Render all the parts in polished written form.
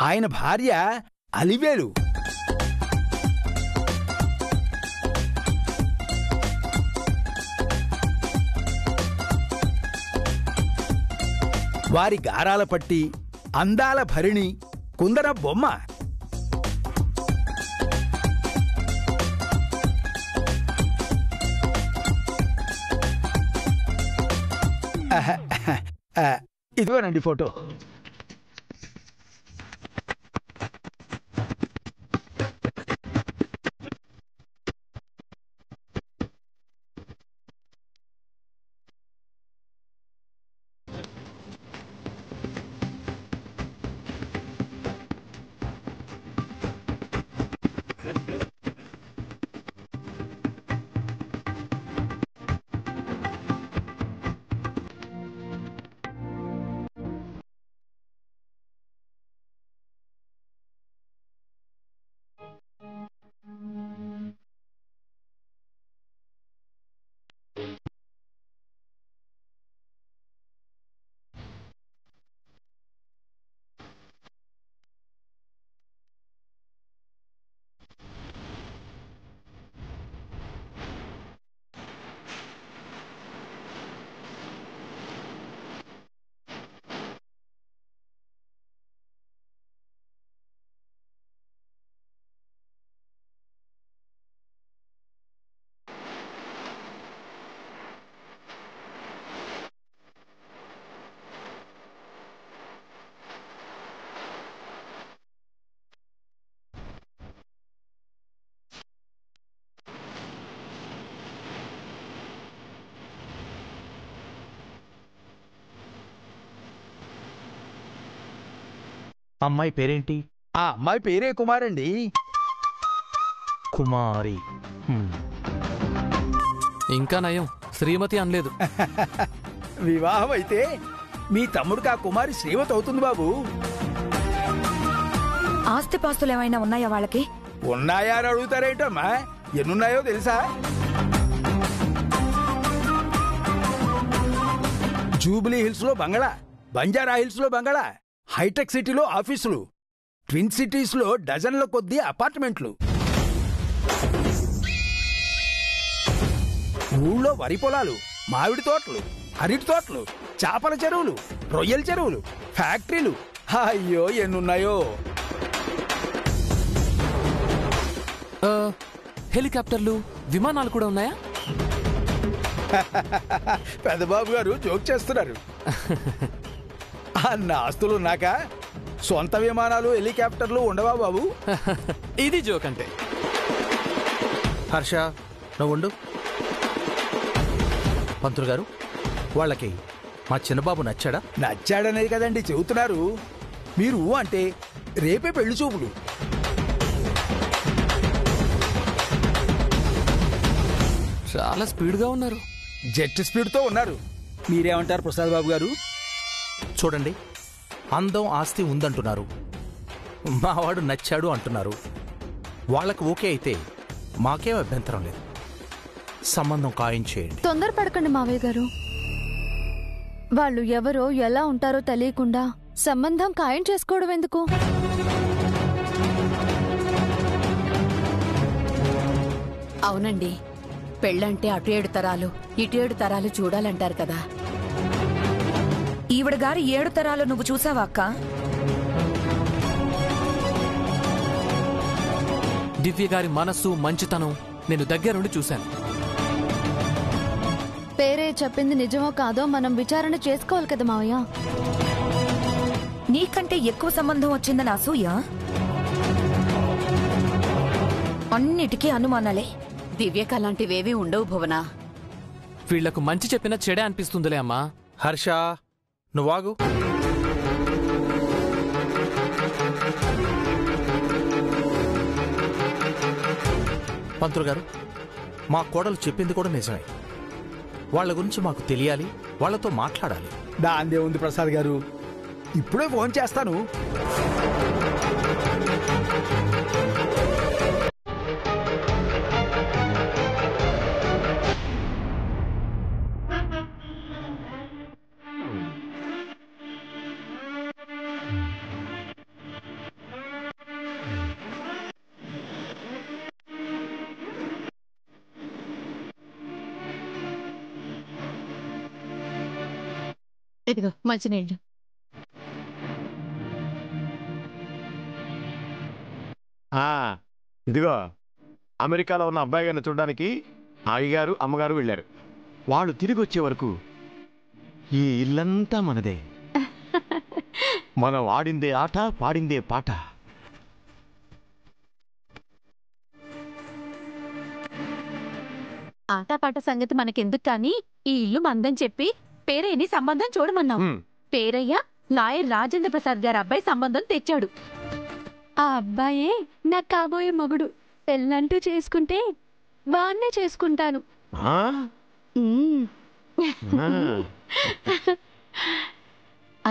ఆయన భార్య అలివేలు. వారి గారాల పట్టి, అందాల భరిణి కుందన బొమ్మ. ఇదిగోనండి ఫోటో. అమ్మాయి పేరేంటి? ఆ అమ్మాయి పేరే కుమారండి. కుమారి. ఇంకా నయం, శ్రీమతి అనలేదు. వివాహం అయితే మీ తమ్ముడికి ఆ కుమారి శ్రీమతి అవుతుంది బాబు. ఆస్తిపాస్తులు ఏమైనా ఉన్నాయా వాళ్ళకి? ఉన్నాయా అని అడుగుతారేంటమ్మా? ఎన్నున్నాయో తెలుసా? జూబ్లీ హిల్స్ లో బంగళా, బంజారా హిల్స్ లో బంగళా, హైటెక్ సిటీలో ఆఫీసులు, ట్విన్ సిటీస్ లో డజన్ల కొద్దీ అపార్ట్మెంట్లు, ఊళ్ళో వరి పొలాలు, మామిడి తోటలు, అరటి తోటలు, చేపల చెరువులు, రొయ్యల చెరువులు, ఫ్యాక్టరీలు. అయ్యో ఎన్నున్నాయో. హెలికాప్టర్లు, విమానాలు కూడా ఉన్నాయా? పెద్దబాబు గారు జోక్ చేస్తున్నారు. అన్న ఆస్తులున్నాక సొంత విమానాలు, హెలికాప్టర్లు ఉండవా బాబు? ఇది జోక్ అంటే. హర్ష, నువ్వుండు. పంతులు గారు, వాళ్ళకి మా చిన్నబాబు నచ్చాడా? నచ్చాడనేది కదండి చెబుతున్నారు. మీరు అంటే రేపే పెళ్లి చూపులు. చాలా స్పీడ్గా ఉన్నారు. జెట్ స్పీడ్తో ఉన్నారు. మీరేమంటారు ప్రసాద్ బాబు గారు? చూడండి, అందం ఆస్తి ఉందంటున్నారు, మావాడు నచ్చాడు అంటున్నారు. వాళ్ళకు ఓకే అయితే మాకేం అభ్యంతరం లేదు. సంబంధం ఖాయం చేయండి. తొందరపడకండి మావయ్య గారు. వాళ్ళు ఎవరో ఎలా ఉంటారో తెలియకుండా సంబంధం ఖాయం చేసుకోవడం ఎందుకు? అవునండి, పెళ్ళంటే అటు 7 తరాలు ఇటు 7 తరాలు చూడాలంటారు కదా. ఈవిడ గారి 7 తరాలు నువ్వు చూసావా అక్క? దివ్య గారి మనస్సు, మంచితనం నేను దగ్గరుండి చూశాను. పేరే చెప్పింది నిజమో కాదో మనం విచారణ చేసుకోవాలి కదా మావయ్య. నీకంటే ఎక్కువ సంబంధం వచ్చిందని అసూయ? అన్నిటికీ అనుమానాలే. దివ్యకు అలాంటివేవీ ఉండవు భువనా. వీళ్లకు మంచి చెప్పినా చెడే అనిపిస్తుందిలే అమ్మా. హర్ష, నువ్వాగు. పంతులు గారు, మా కోడలు చెప్పింది కూడా నిజమే. వాళ్ళ గురించి మాకు తెలియాలి, వాళ్ళతో మాట్లాడాలి. దాందే ఉంది ప్రసాద్ గారు, ఇప్పుడే ఫోన్ చేస్తాను. ఇదిగో మంచినీళ్ళు. ఇదిగో అమెరికాలో ఉన్న అబ్బాయి గారిని చూడడానికి అయ్యగారు అమ్మగారు వెళ్ళారు. వాళ్ళు తిరిగి వచ్చే వరకు ఈ ఇల్లంతా మనదే. మనం ఆడిందే ఆట, పాడిందే పాట. ఆటపాట సంగతి మనకెందుకు కానీ ఈ ఇల్లు మందని చెప్పి పేరయ్యని సంబంధం చూడమన్నాం. పేరయ్య లాయర్ రాజేంద్ర ప్రసాద్ గారి అబ్బాయి సంబంధం తెచ్చాడు. ఆ అబ్బాయే నాకు కాబోయే మొగుడు. పెళ్ళంటూ చేసుకుంటే బాగానే చేసుకుంటాను.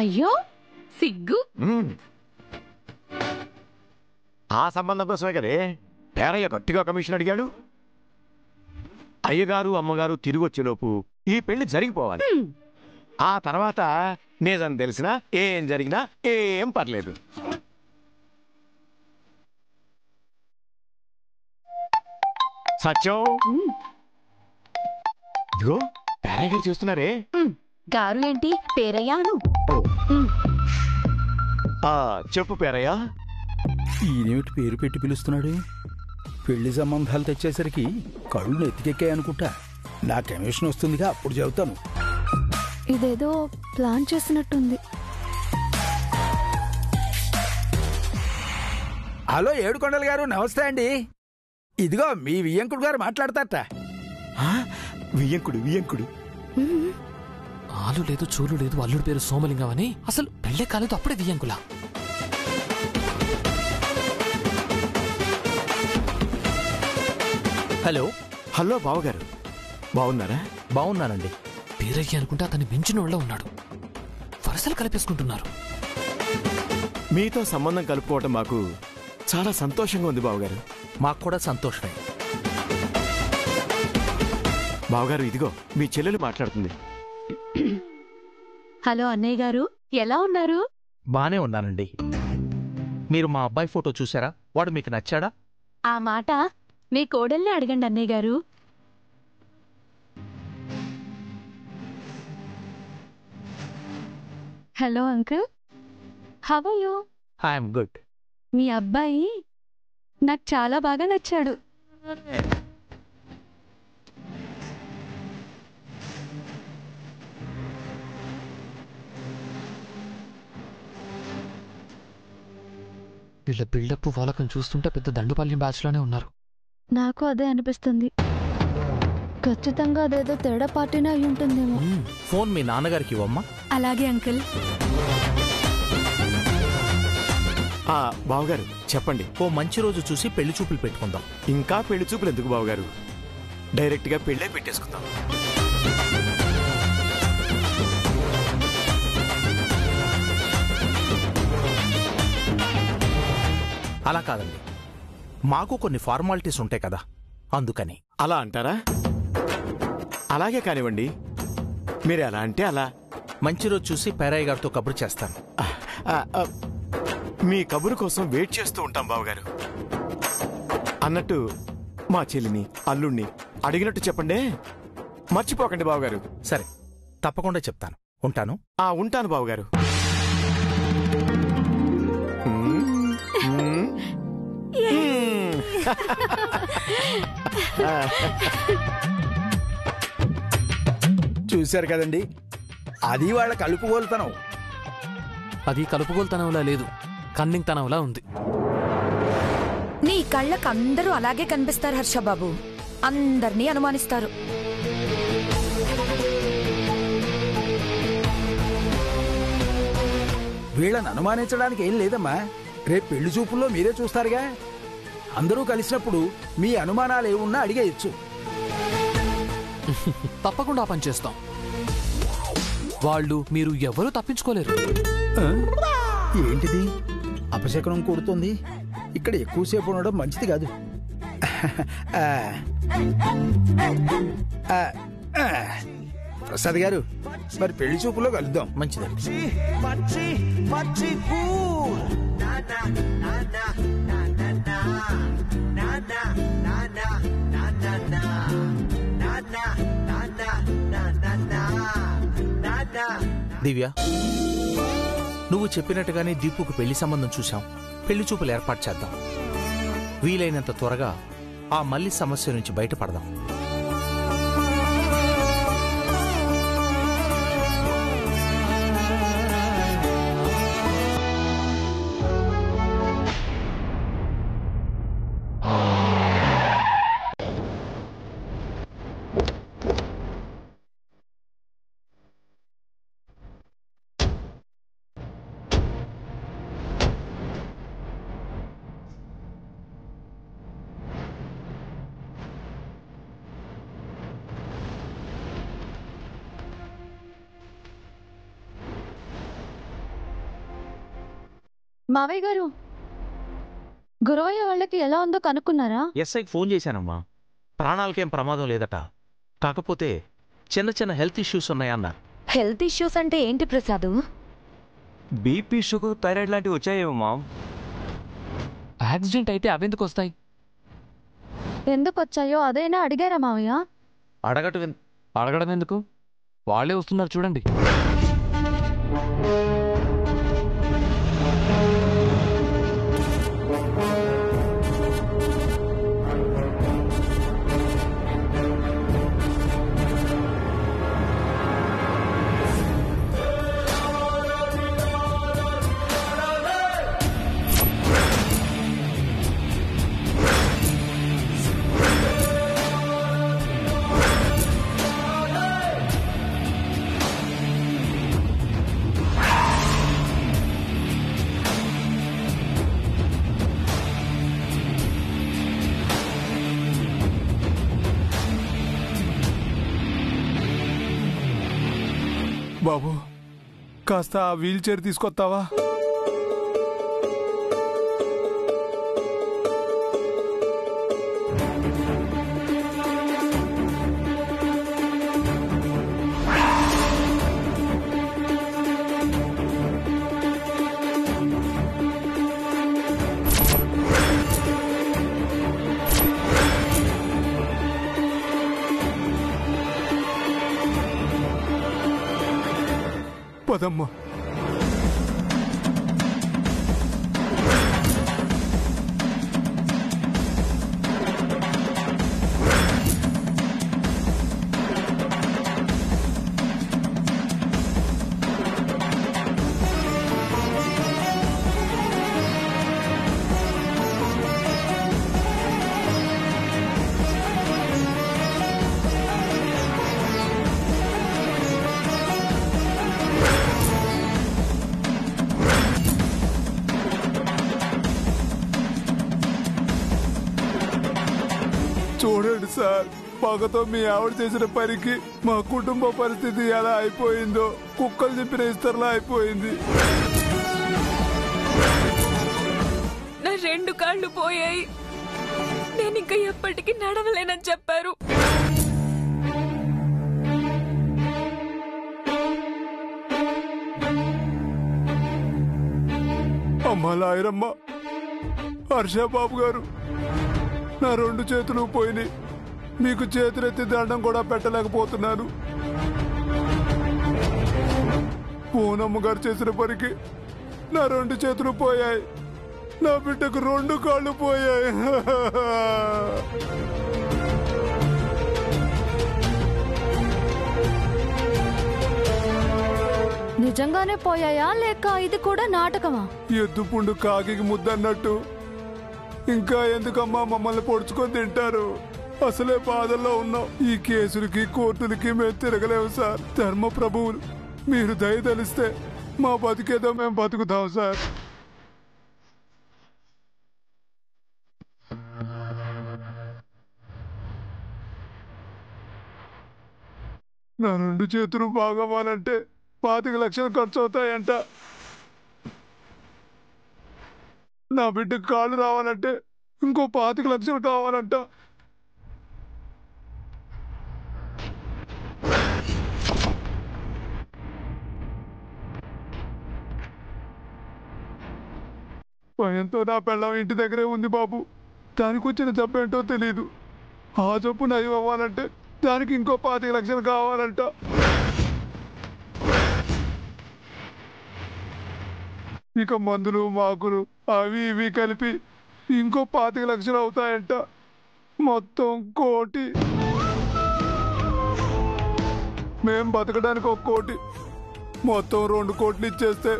అయ్యో సిగ్గు. ఆ సంబంధం కోసమే కదే పేరయ్య గట్టిగా కమిషన్ అడిగాడు. అయ్యగారు అమ్మగారు తిరిగి వచ్చేలోపు ఈ పెళ్లి జరిగిపోవాలి. ఆ తర్వాత నిజం తెలిసినా ఏం జరిగినా ఏం పర్లేదు. సత్యం, ఇదిగో పేరయ్య గారు చేస్తున్నారే. గారు ఏంటి పేరయ్యాను. చెప్పు పేరయ్య. ఈయనేమిటి పేరు పెట్టి పిలుస్తున్నాడు? పెళ్లి సంబంధాలు తెచ్చేసరికి కళ్ళు నెత్తికెక్కాయనుకుంటా. నా కమిషన్ వస్తుందిగా, అప్పుడు చెబుతాను. ఇదేదో ప్లాన్ చేసినట్టుంది. హలో ఏడుకొండల గారు, నమస్తే అండి. ఇదిగో మీ వియ్యంకుడు గారు మాట్లాడతారట. వియ్యంకుడు వియ్యంకుడు ఆలు లేదు చూలు లేదు, అల్లుడి పేరు సోమలింగం అని. అసలు పెళ్ళే కాలేదు, అప్పుడే వియ్యంకులా? హలో. హలో బావగారు, బాగున్నారా? బాగున్నానండి. పేరయ్య అనుకుంటే అతన్ని మించిన వాళ్ళ ఉన్నాడు. వరసలు కలిపేసుకుంటున్నారు. మీతో సంబంధం కలుపుకోవటం మాకు చాలా సంతోషంగా ఉంది బావగారు. మాకు కూడా సంతోషమే. బావగారు, ఇదిగో మీ చెల్లెలు మాట్లాడుతుంది. హలో అన్నయ్య గారు, ఎలా ఉన్నారు? బానే ఉన్నానండి. మీరు మా అబ్బాయి ఫోటో చూసారా? వాడు మీకు నచ్చాడా? ఆ మాట మీ కోడల్ని అడగండి అన్నయ్య గారు. Hello uncle, how are you? I'm good. మీ అబ్బాయి నాకు చాలా బాగా నచ్చాడు. వీళ్ళ బిల్డప్ వాళ్ళకం చూస్తుంటే పెద్ద దండుపాల్యం బ్యాచ్లోనే ఉన్నారు. నాకు అదే అనిపిస్తుంది. ఖచ్చితంగా అదేదో తేడా పార్టీనే అయి ఉంటుందేమో. ఫోన్ మీ నాన్నగారికి ఇవ్వమ్మా. అలాగే అంకుల్. బావగారు చెప్పండి. ఓ మంచి రోజు చూసి పెళ్లి చూపులు పెట్టుకుందాం. ఇంకా పెళ్లి చూపులు ఎందుకు బావగారు? డైరెక్ట్ గా పెళ్ళే పెట్టేసుకుందాం. అలా కాదండి, మాకు కొన్ని ఫార్మాలిటీస్ ఉంటాయి కదా, అందుకని. అలా అంటారా? అలాగే కానివ్వండి. మీరు ఎలా అంటే అలా. మంచి రోజు చూసి పేరయ్య గారితో కబురు చేస్తాను. మీ కబురు కోసం వెయిట్ చేస్తూ ఉంటాం బావగారు. అన్నట్టు మా చెల్లిని అల్లుణ్ణి అడిగినట్టు చెప్పండి, మర్చిపోకండి బావగారు. సరే, తప్పకుండా చెప్తాను. ఉంటాను. ఉంటాను బావగారు. చూశారు కదండి, అది వాళ్ళ కలుపుగోలుతనం. అది కలుపుగోలుతనంలా లేదు, కన్నింగ్తనంలా ఉంది. నీ కళ్ళకు అందరూ అలాగే కనిపిస్తారు హర్షబాబు. అందర్నీ అనుమానిస్తారు. వీళ్ళని అనుమానించడానికి ఏం లేదమ్మా. రేపు పెళ్లి చూపుల్లో మీరే చూస్తారుగా. అందరూ కలిసినప్పుడు మీ అనుమానాలు ఏమున్నా అడిగేయచ్చు. తప్పకుండా పని చేస్తాం. వాళ్ళు మీరు ఎవరూ తప్పించుకోలేరు. ఏంటిది? అపశకనం కొడుతుంది. ఇక్కడ ఎక్కువసేపు ఉండడం మంచిది కాదు. ప్రసాద్ గారు, మరి పెళ్లి చూపులో కలుద్దాం. మంచిదండి. దివ్య, నువ్వు చెప్పినట్టుగానే దీపుకు పెళ్లి సంబంధం చూశాం. పెళ్లి చూపులు ఏర్పాటు చేద్దాం. వీలైనంత త్వరగా ఆ మల్లి సమస్య నుంచి బయటపడదాం. మావయ్య గారు, గురవయ్య వాళ్ళకి ఎలా ఉందో కనుక్కున్నారా? ఎస్ఐకి ఫోన్ చేశానమ్మా. ప్రాణాలకేం ప్రమాదం లేదట. కాకపోతే చిన్న చిన్న హెల్త్ ఇష్యూస్ ఉన్నాయన్న. హెల్త్ ఇష్యూస్ అంటే ఏంటి ప్రసాద్? బీపీ, షుగర్, థైరాయిడ్ లాంటివి వచ్చాయేమో మా. యాక్సిడెంట్ అయితే అవెందుకు వస్తాయి? ఎందుకు వచ్చాయో అదైనా అడిగారా మావయ్య? అడగడం ఎందుకు? వాళ్ళే వస్తున్నారు చూడండి. బాబు, కాస్త ఆ వీల్ చైర్ తీసుకొస్తావా? పదమ్మా. చూడండి సార్, పగతో మీ ఆవిడ చేసిన పనికి మా కుటుంబ పరిస్థితి ఎలా అయిపోయిందో కుక్కలు చెప్పిన ఇస్తర్లా అయిపోయింది. నా 2 కాళ్ళు పోయాయి. నేను ఇంకా ఎప్పటికీ నడవలేనని చెప్పారు. అమ్మా లాయరమ్మ, హర్షబాబు గారు, నా 2 చేతులు పోయినాయి. మీకు చేతులెత్తి దండం కూడా పెట్టలేకపోతున్నాను. పూనమ్మ గారు చేసిన పనికి నా 2 చేతులు పోయాయి. నా బిడ్డకు 2 కాళ్ళు పోయాయి. నిజంగానే పోయాయా లేక ఇది కూడా నాటకమా? ఎద్దు పుండు కాకి ముద్దన్నట్టు ఇంకా ఎందుకమ్మా మమ్మల్ని పొడుచుకొని తింటారు? అసలే బాధల్లో ఉన్నాం. ఈ కేసులకి కోర్టులకి మేము తిరగలేము సార్. ధర్మ ప్రభువులు, మీరు దయ తెలిస్తే మా బతికేదో మేము బతుకుతాం సార్. నా 2 చేతులు బాగవ్వాలంటే 25 లక్షలు ఖర్చు అవుతాయంట. నా బిడ్డకు కాళ్ళు రావాలంటే ఇంకో 25 లక్షలు కావాలంట. భయంతో నా పెళ్ళం ఇంటి దగ్గరే ఉంది బాబు. దానికి వచ్చిన జబ్బు ఏంటో తెలీదు. ఆ జబ్బు నయం అవ్వాలంటే దానికి ఇంకో 25 లక్షలు కావాలంట. ఇక మందులు మాకులు అవి ఇవి కలిపి ఇంకో 25 లక్షలు అవుతాయంట. మొత్తం 1 కోటి. మేం బతకడానికి 1 కోటి, మొత్తం 2 కోట్లు ఇచ్చేస్తే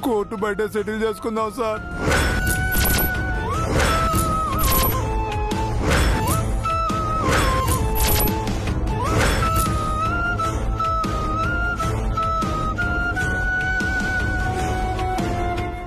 కోర్టు బయట సెటిల్ చేసుకుందాం సార్.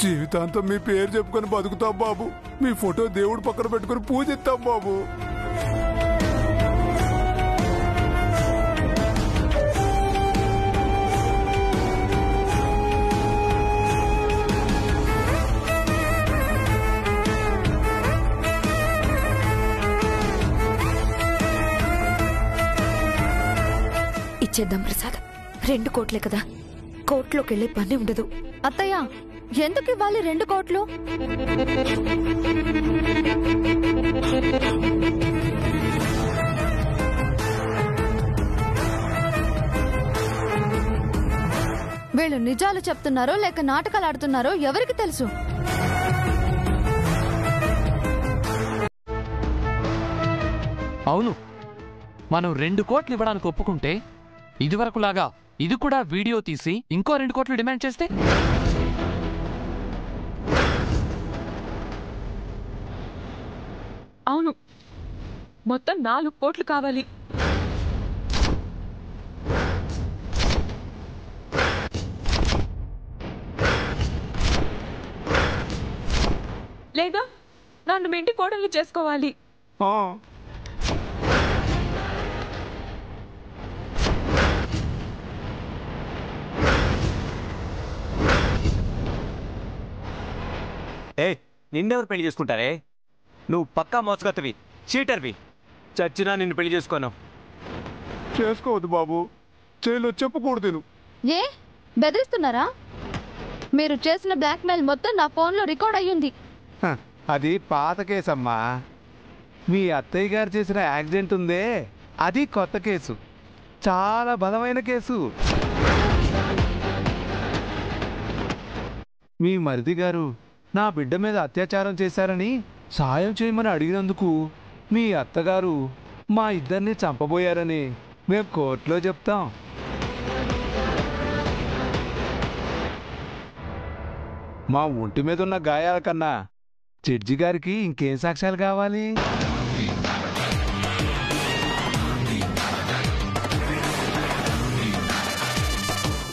జీవితాంతం మీ పేరు చెప్పుకొని బతుకుతాం బాబు. మీ ఫోటో దేవుడు పక్కన పెట్టుకుని పూజిస్తాం బాబు. ఇచ్చేద్దాం ప్రసాద్. 2 కోట్లే కదా, కోర్టులోకి వెళ్ళే పని ఉండదు. అత్తయ్య, ఎందుకు ఇవ్వాలి 2 కోట్లు? వీళ్ళు నిజాలు చెప్తున్నారో లేక నాటకాలు ఆడుతున్నారో ఎవరికి తెలుసు? అవును, మనం 2 కోట్లు ఇవ్వడానికి ఒప్పుకుంటే ఇదివరకులాగా ఇది కూడా వీడియో తీసి ఇంకో 2 కోట్లు డిమాండ్ చేస్తే? అవును, మొత్తం 4 కోట్లు కావాలి. లేదా నన్ను మీ ఇంటి కోడలు చేసుకోవాలి. ఏ నిన్నెవరు పెళ్లి చేసుకుంటారే? నువ్వు పక్కా మోసగత్తవి, చీటర్వి. చచ్చినా నిన్ను పెళ్లి చేసుకోను. చేసుకోవద్దు బాబు, జైల్లో చెప్పకూడదు. ఏ బెదిరిస్తున్నారా? మీరు చేసిన బ్లాక్మెయిల్ మొత్తం నా ఫోన్లో రికార్డ్ అయ్యింది. అది పాత కేసమ్మా. మీ అత్తయ్య గారు చేసిన యాక్సిడెంట్ ఉందే, అది కొత్త కేసు, చాలా బలమైన కేసు. మీ మరిది గారు నా బిడ్డ మీద అత్యాచారం చేశారని సాయం చేయమని అడిగినందుకు మీ అత్తగారు మా ఇద్దరిని చంపబోయారని మేము కోర్టులో చెప్తాం. మా ఒంటి మీద ఉన్న గాయాల కన్నా జడ్జి గారికి ఇంకేం సాక్ష్యాలు కావాలి?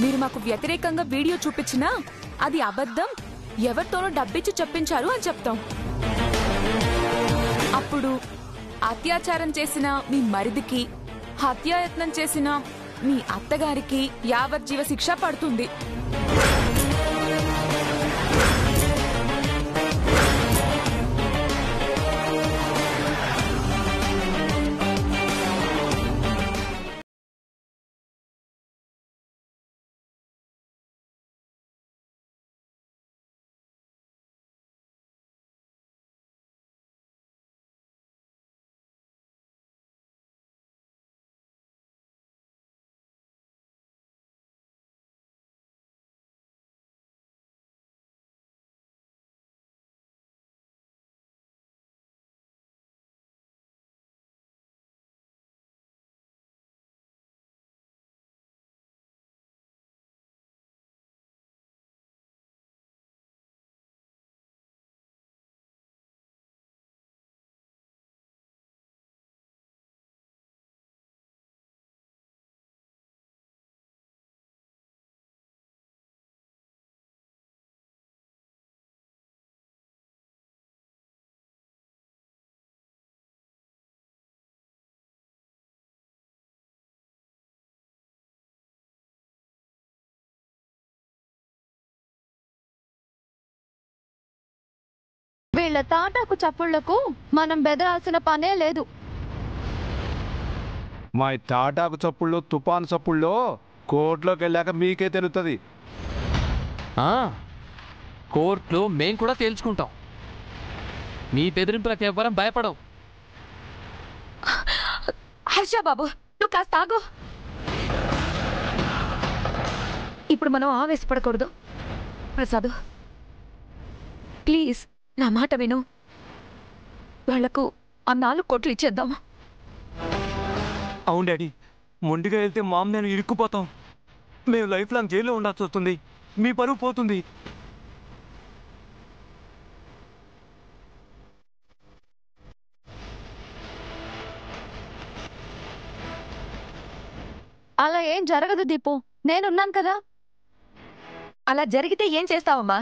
మీరు మాకు వ్యతిరేకంగా వీడియో చూపించినా అది అబద్ధం, ఎవరితోనో డబ్బిచ్చి చెప్పించారు అని చెప్తాం. అప్పుడు అత్యాచారం చేసిన మీ మరిదికి, హత్యాయత్నం చేసిన మీ అత్తగారికి యావజ్జీవ శిక్ష పడుతుంది. వీళ్ళ తాటాకు చప్పుళ్లకు మనం బెదరాల్సిన పనే లేదు. మా తాటాకు చప్పుల్లో, తుఫాను చప్పుల్లో కోర్టులోకి వెళ్ళాక మీకే తెలుస్తుంది. కోర్టులో మేం కూడా తేల్చుకుంటాం. మీ బెదిరింపులకు ఎవ్వరం భయపడం. హర్ష బాబు, నువ్వు కాస్త ఆగు. ఇప్పుడు మనం ఆవేశపడకూడదు. ప్రసాద్, ప్లీజ్ నా మాట విను. వాళ్లకు ఆ 4 కోట్లు ఇచ్చేద్దాం. అవును డాడీ, మొండిగా వెళ్తే మామ్ నేను ఇరుక్కుపోతాం. మేము లైఫ్ లాంగ్ జైల్లో ఉండాల్సి వస్తుంది. మీ పరువు పోతుంది. అలా ఏం జరగదు దీపు, నేనున్నాను కదా. అలా జరిగితే ఏం చేస్తావమ్మా?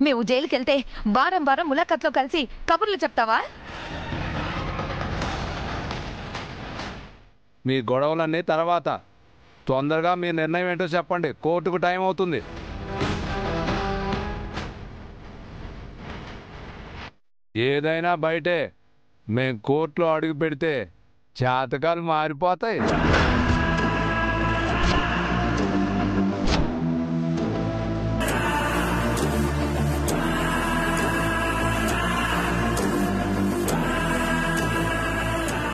మేము జైలుకెళ్తే వారం వారం ములాఖత్లో కలిసి కబుర్లు చెప్తావా? మీ గొడవలన్నీ తర్వాత. తొందరగా మీ నిర్ణయం ఏంటో చెప్పండి, కోర్టుకు టైం అవుతుంది. ఏదైనా బయటే, మేం కోర్టులో అడుగు పెడితే జాతకాలు మారిపోతాయి.